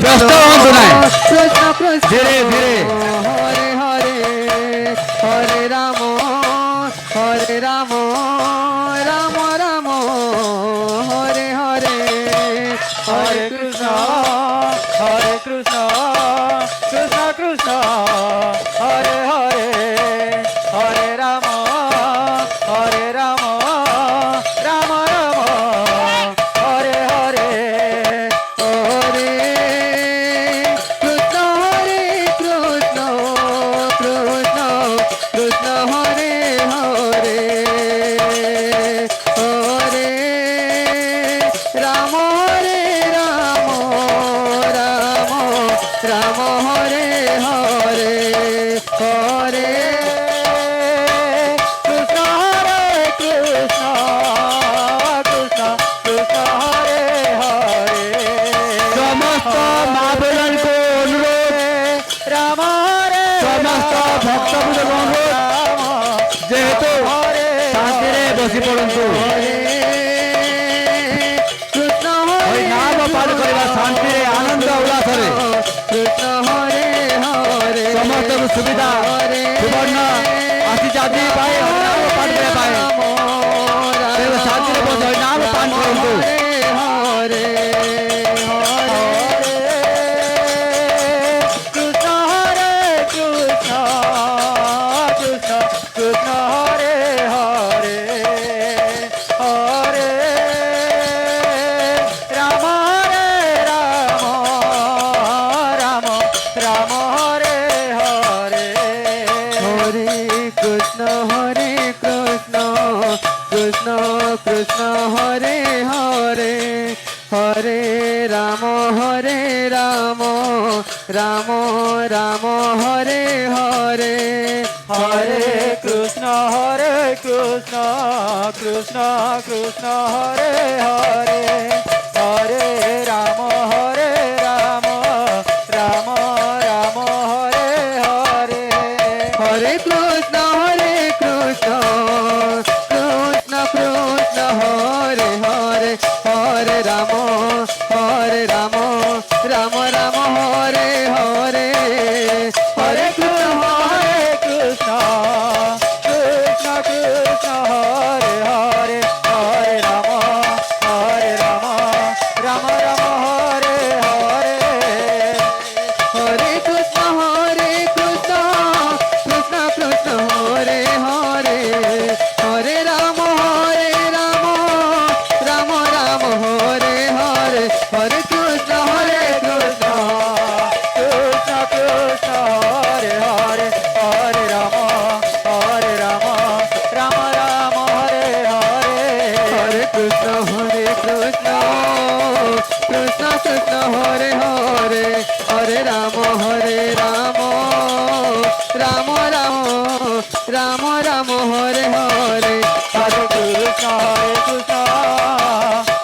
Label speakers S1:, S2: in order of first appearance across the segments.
S1: ব্যস্ত হতো না, ধীরে ধীরে।
S2: হরে হরে হরে রাম হরে রাম রাম রাম হরে হরে হরে কৃষ্ণ হরে কৃষ্ণ কৃষ্ণ কৃষ্ণ হরে হরে হরে রাম হরে রাম রাম রাম হরে হরে হরে কৃষ্ণ কৃষ্ণ কৃষ্ণ কৃষ্ণ হরে হরে হরে রাম রাম রাম হরে হরে হরে কৃষ্ণ কৃষ্ণ কৃষ্ণ কৃষ্ণ হরে হরে
S1: সমস্ত মা বোনকে অনুরোধ,
S2: রাম হরে
S1: সমস্ত ভক্তবৃন্দ অনুরোধ, যেহেতু শান্তিরে বসি পড়ন্তু,
S2: কৃষ্ণ
S1: ওই নাম পাঠ করিবা শান্তিরে আনন্দ উল্লাসরে
S2: কৃষ্ণ হরে হরে
S1: সমস্ত সুবিধা সুবর্ণ আশি জাতি পায় নাম পাঠ করে পায়, শান্তিরে বসে ওই নাম পাঠ করন্তু।
S2: হরে হরে কৃষ্ণ হরে কৃষ্ণ কৃষ্ণ কৃষ্ণ হরে হরে হরে রাম রাম রাম হরে হরে হরে কৃষ্ণ কৃষ্ণ কৃষ্ণ হরে হরে হরে রাম রাম রাম হরে হরে হরে কৃষ্ণ কৃষ্ণ কৃষ্ণ কৃষ্ণ হরে হরে হরে রাম রাম রাম হরে হরে হরে কৃষ্ণ কৃষ্ণ কৃষ্ণ কৃষ্ণ হরে হরে হরে রাম রাম রাম হরে হরে হরে কৃষ্ণ কৃষ্ণ কৃষ্ণ কৃষ্ণ হরে হরে হরে রাম রাম রাম হরে হরে হরে কৃষ্ণ কৃষ্ণ কৃষ্ণ কৃষ্ণ হরে হরে হরে রাম রাম রাম হরে হরে হরে কৃষ্ণ কৃষ্ণ কৃষ্ণ কৃষ্ণ হরে হরে হরে রাম রাম রাম হরে হরে হরে কৃষ্ণ কৃষ্ণ কৃষ্ণ কৃষ্ণ হরে হরে হরে রাম রাম রাম রাম হরে হরে হরে কৃষ্ণ কৃষ্ণ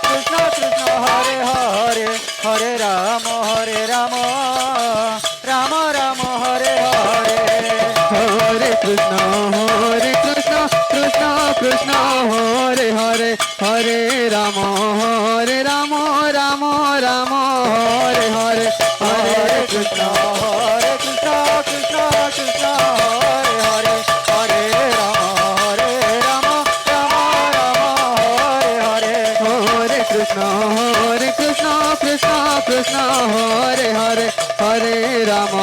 S2: কৃষ্ণ কৃষ্ণ হরে হরে হরে রাম রাম রাম হরে হরে হরে কৃষ্ণ কৃষ্ণ কৃষ্ণ হরে হরে হরে রাম রাম রাম হরে হরে হরে কৃষ্ণ কৃষ্ণ কৃষ্ণ কৃষ্ণ হরে হরে হরে রাম রাম হরে হরে হরে কৃষ্ণ কৃষ্ণ কৃষ্ণ কৃষ্ণ হরে হরে হরে রাম